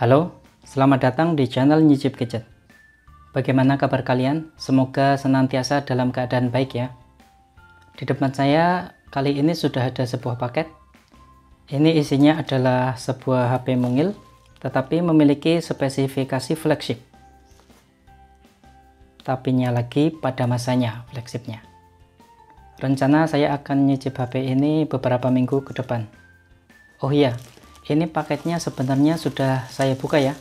Halo, selamat datang di channel Nyicip Gadget. Bagaimana kabar kalian? Semoga senantiasa dalam keadaan baik ya. Di depan saya kali ini sudah ada sebuah paket. Ini isinya adalah sebuah HP mungil, tetapi memiliki spesifikasi flagship. Tapinya lagi pada masanya flagshipnya. Rencana saya akan nyicip HP ini beberapa minggu ke depan. Oh iya, ini paketnya sebenarnya sudah saya buka ya.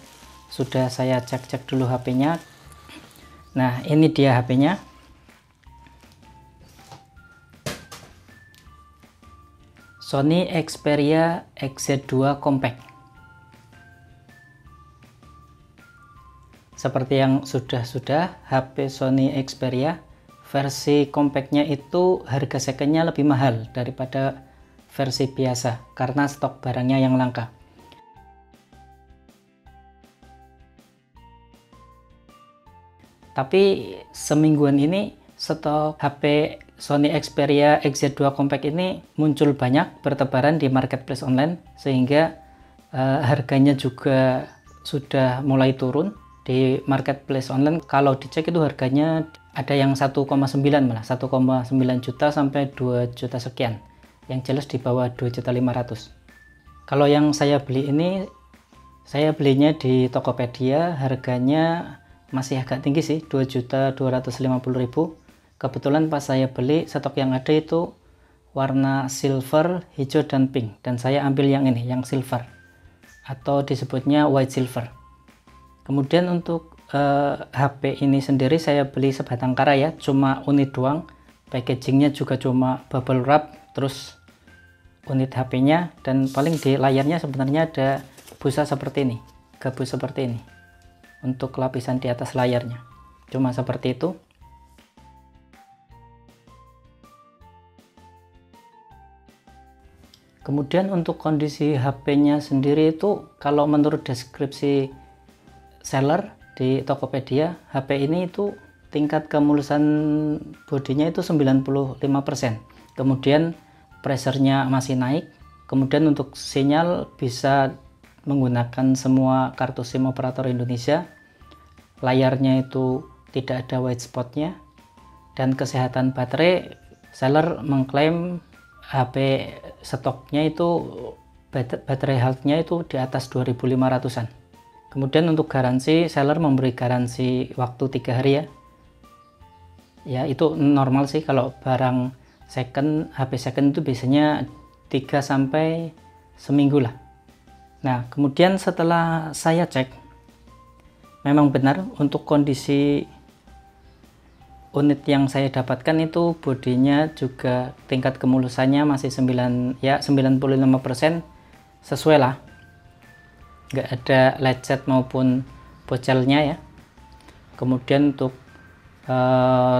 Sudah saya cek-cek dulu HP-nya. Nah, ini dia HP-nya. Sony Xperia XZ2 Compact. Seperti yang sudah HP Sony Xperia versi compactnya itu harga secondnya lebih mahal daripada versi biasa karena stok barangnya yang langka. Tapi semingguan ini stok HP Sony Xperia XZ2 Compact ini muncul banyak bertebaran di marketplace online, sehingga harganya juga sudah mulai turun di marketplace online. Kalau dicek itu harganya ada yang 1,9 malah 1,9 juta sampai 2 juta sekian. Yang jelas di bawah 2.500.000. Kalau yang saya beli ini, saya belinya di Tokopedia, harganya masih agak tinggi sih, 2.250.000. Kebetulan pas saya beli, stok yang ada itu warna silver, hijau, dan pink, dan saya ambil yang ini, yang silver, atau disebutnya white silver. Kemudian untuk HP ini sendiri saya beli sebatang kara ya, cuma unit doang. Packagingnya juga cuma bubble wrap, terus unit HP-nya, dan paling di layarnya sebenarnya ada busa seperti ini, gabus seperti ini untuk lapisan di atas layarnya, cuma seperti itu. Kemudian untuk kondisi HP-nya sendiri itu, kalau menurut deskripsi seller di Tokopedia, HP ini itu tingkat kemulusan bodinya itu 95%. Kemudian pressure-nya masih naik. Kemudian untuk sinyal bisa menggunakan semua kartu SIM operator Indonesia. Layarnya itu tidak ada white spot-nya. Dan kesehatan baterai, seller mengklaim HP stoknya itu baterai health-nya itu di atas 2500-an. Kemudian untuk garansi, seller memberi garansi waktu 3 hari ya. Ya itu normal sih kalau barang second, HP second itu biasanya 3 sampai seminggu lah. Nah, kemudian setelah saya cek, memang benar untuk kondisi unit yang saya dapatkan itu bodinya juga tingkat kemulusannya masih 95% sesuai lah. Nggak ada lecet maupun bocelnya ya. Kemudian untuk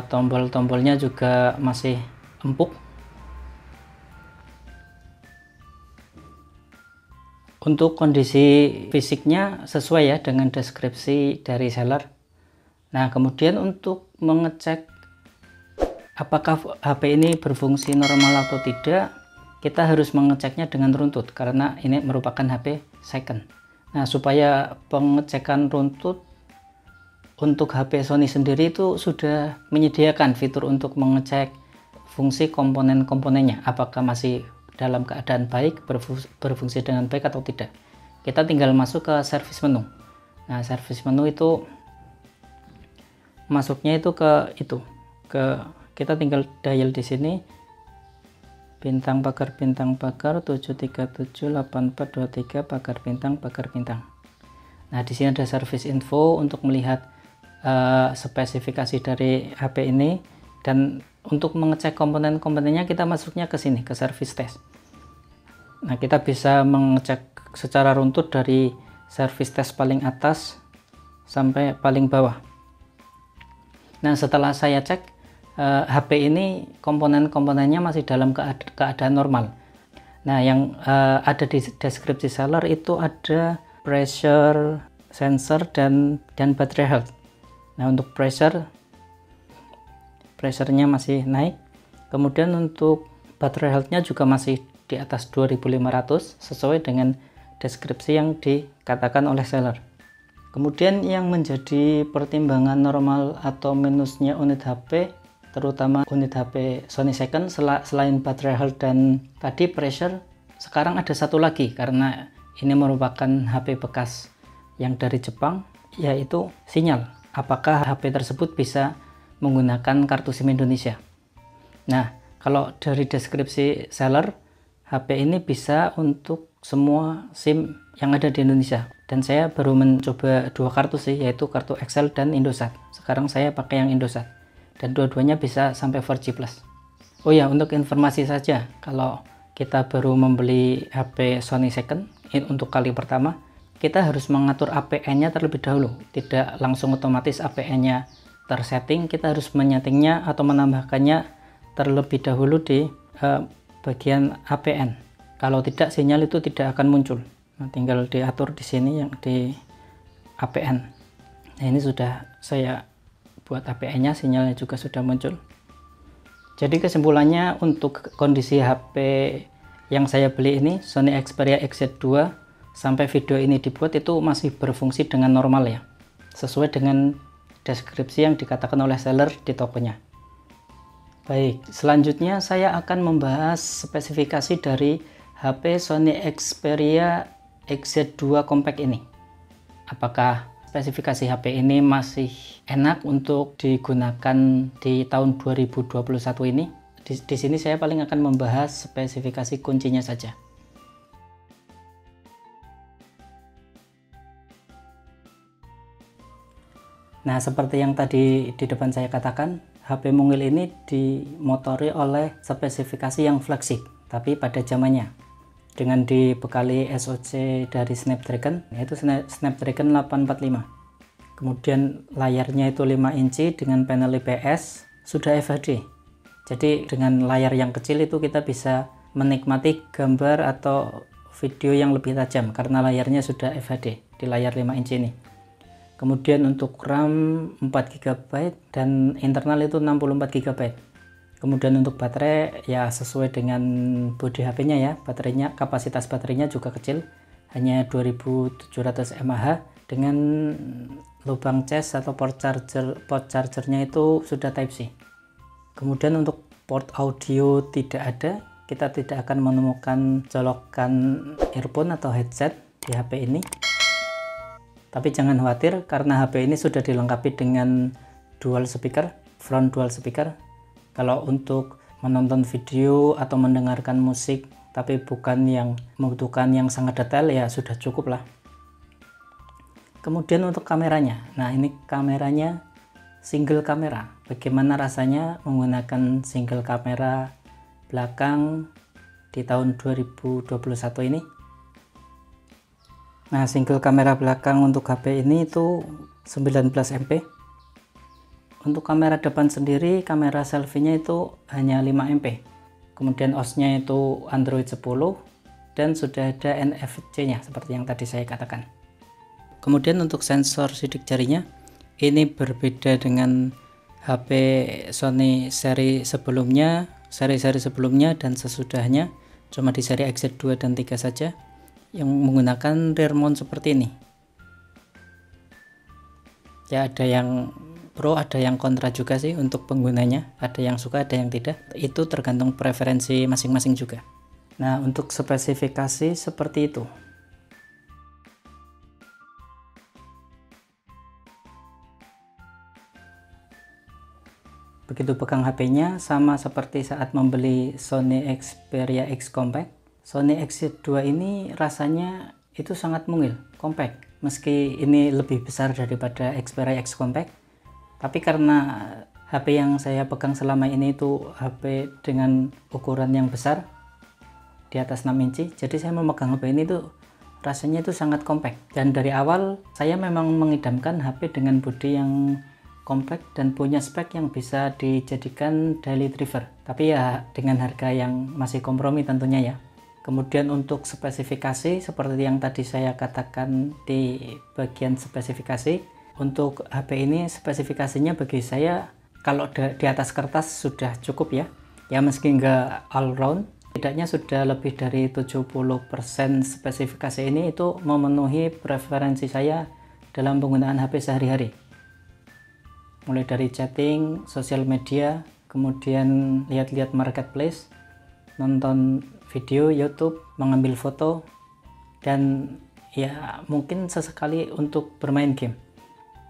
tombol-tombolnya juga masih empuk. Untuk kondisi fisiknya sesuai ya dengan deskripsi dari seller. Nah, kemudian untuk mengecek apakah HP ini berfungsi normal atau tidak, kita harus mengeceknya dengan runtut karena ini merupakan HP second. Nah, supaya pengecekan runtut untuk HP Sony sendiri itu sudah menyediakan fitur untuk mengecek fungsi komponen-komponennya, apakah masih dalam keadaan baik, berfungsi dengan baik atau tidak. Kita tinggal masuk ke service menu. Nah, service menu itu masuknya itu kita tinggal dial di sini bintang pagar 7378423 pagar bintang. Nah, di sini ada service info untuk melihat spesifikasi dari HP ini, dan untuk mengecek komponen-komponennya kita masuknya ke sini, ke service test. Nah, kita bisa mengecek secara runtut dari service test paling atas sampai paling bawah. Nah, setelah saya cek, HP ini komponen-komponennya masih dalam keadaan normal. Nah, yang ada di deskripsi seller itu ada pressure sensor dan battery health. Nah, untuk pressure-nya masih naik. Kemudian untuk battery health-nya juga masih di atas 2500 sesuai dengan deskripsi yang dikatakan oleh seller. Kemudian yang menjadi pertimbangan normal atau minusnya unit HP, terutama unit HP Sony Second, selain baterai health dan tadi pressure, sekarang ada satu lagi karena ini merupakan HP bekas yang dari Jepang, yaitu sinyal. Apakah HP tersebut bisa menggunakan kartu SIM Indonesia? Nah, kalau dari deskripsi seller, HP ini bisa untuk semua SIM yang ada di Indonesia. Dan saya baru mencoba dua kartu sih, yaitu kartu XL dan Indosat. Sekarang saya pakai yang Indosat. Dan dua-duanya bisa sampai 4G+. Oh ya, untuk informasi saja, kalau kita baru membeli HP Sony Second untuk kali pertama, kita harus mengatur APN-nya terlebih dahulu. Tidak langsung otomatis APN-nya tersetting, kita harus menyetingnya atau menambahkannya terlebih dahulu di bagian APN. Kalau tidak, sinyal itu tidak akan muncul. Nah, tinggal diatur di sini yang di APN. Nah, ini sudah saya buat APN-nya, sinyalnya juga sudah muncul. Jadi kesimpulannya, untuk kondisi HP yang saya beli ini, Sony Xperia XZ2, sampai video ini dibuat itu masih berfungsi dengan normal ya, sesuai dengan deskripsi yang dikatakan oleh seller di tokonya. Baik, selanjutnya saya akan membahas spesifikasi dari HP Sony Xperia XZ2 Compact ini. Apakah spesifikasi HP ini masih enak untuk digunakan di tahun 2021 ini? Di sini saya paling akan membahas spesifikasi kuncinya saja. Nah, seperti yang tadi di depan saya katakan, HP mungil ini dimotori oleh spesifikasi yang flagship, tapi pada zamannya. Dengan dibekali SoC dari Snapdragon, yaitu Snapdragon 845. Kemudian layarnya itu 5 inci dengan panel IPS, sudah FHD. Jadi dengan layar yang kecil itu kita bisa menikmati gambar atau video yang lebih tajam karena layarnya sudah FHD di layar 5 inci ini. Kemudian untuk RAM 4 GB dan internal itu 64 GB. Kemudian untuk baterai ya sesuai dengan bodi HP-nya ya, kapasitas baterainya juga kecil, hanya 2700 mAh dengan lubang cas atau port chargernya itu sudah Type C. Kemudian untuk port audio tidak ada, kita tidak akan menemukan colokan earphone atau headset di HP ini. Tapi jangan khawatir karena HP ini sudah dilengkapi dengan dual speaker, front dual speaker. Kalau untuk menonton video atau mendengarkan musik tapi bukan yang membutuhkan yang sangat detail ya sudah cukup lah. Kemudian untuk kameranya, nah ini kameranya single kamera. Bagaimana rasanya menggunakan single kamera belakang di tahun 2021 ini? Nah, single kamera belakang untuk HP ini itu 19 MP. Untuk kamera depan sendiri, kamera selfie-nya itu hanya 5 MP. Kemudian OS-nya itu Android 10 dan sudah ada NFC-nya seperti yang tadi saya katakan. Kemudian untuk sensor sidik jarinya, ini berbeda dengan HP Sony seri sebelumnya, seri-seri sebelumnya dan sesudahnya. Cuma di seri XZ2 dan 3 saja yang menggunakan rear mount seperti ini. Ya, ada yang pro, ada yang kontra juga sih untuk penggunanya, ada yang suka, ada yang tidak, itu tergantung preferensi masing-masing juga. Nah, untuk spesifikasi seperti itu. Begitu pegang HP-nya, sama seperti saat membeli Sony Xperia X Compact, Sony XZ2 ini rasanya itu sangat mungil, compact. Meski ini lebih besar daripada Xperia X Compact, tapi karena HP yang saya pegang selama ini itu HP dengan ukuran yang besar di atas 6 inci, jadi saya memegang HP ini tuh rasanya itu sangat compact. Dan dari awal saya memang mengidamkan HP dengan bodi yang compact dan punya spek yang bisa dijadikan daily driver, tapi ya dengan harga yang masih kompromi tentunya ya. Kemudian untuk spesifikasi seperti yang tadi saya katakan di bagian spesifikasi, untuk HP ini spesifikasinya bagi saya kalau di atas kertas sudah cukup ya. Ya meski nggak all round, Setidaknya sudah lebih dari 70% spesifikasi ini itu memenuhi preferensi saya dalam penggunaan HP sehari-hari. Mulai dari chatting, sosial media, kemudian lihat-lihat marketplace, nonton video YouTube, mengambil foto, dan ya mungkin sesekali untuk bermain game.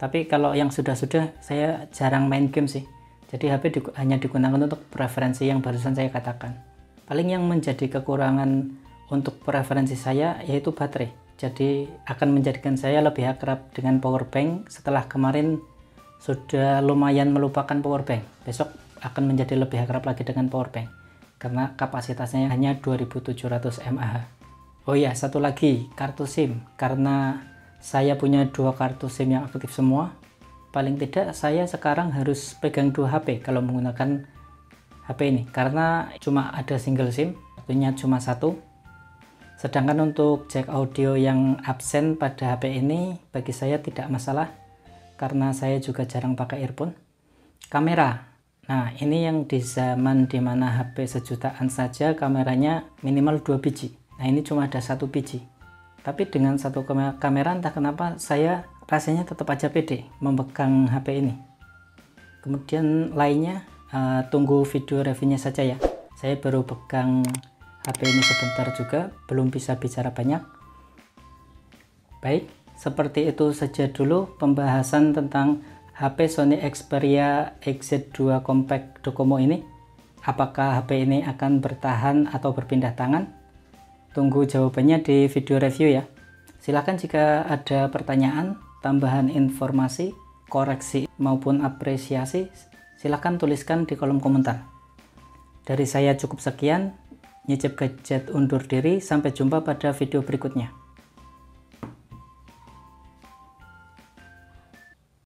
Tapi kalau yang sudah-sudah, saya jarang main game sih. Jadi HP hanya digunakan untuk preferensi yang barusan saya katakan. Paling yang menjadi kekurangan untuk preferensi saya yaitu baterai. Jadi akan menjadikan saya lebih akrab dengan power bank. Setelah kemarin sudah lumayan melupakan power bank, besok akan menjadi lebih akrab lagi dengan power bank karena kapasitasnya hanya 2700 mAh. Oh ya, satu lagi, kartu SIM. Karena saya punya 2 kartu SIM yang aktif semua, paling tidak saya sekarang harus pegang 2 HP kalau menggunakan HP ini, karena cuma ada single SIM, artinya cuma 1. Sedangkan untuk jack audio yang absen pada HP ini bagi saya tidak masalah, karena saya juga jarang pakai earphone. Kamera, nah ini yang di zaman dimana HP sejutaan saja kameranya minimal 2 biji. Nah ini cuma ada 1 biji. Tapi dengan satu kamera entah kenapa saya rasanya tetap aja pede memegang HP ini. Kemudian lainnya, tunggu video reviewnya saja ya. Saya baru pegang HP ini sebentar juga, belum bisa bicara banyak. Baik, seperti itu saja dulu pembahasan tentang HP Sony Xperia XZ2 Compact Docomo ini. Apakah HP ini akan bertahan atau berpindah tangan? Tunggu jawabannya di video review ya. Silahkan jika ada pertanyaan, tambahan informasi, koreksi maupun apresiasi, silahkan tuliskan di kolom komentar. Dari saya cukup sekian, Nyicip Gadget undur diri, sampai jumpa pada video berikutnya.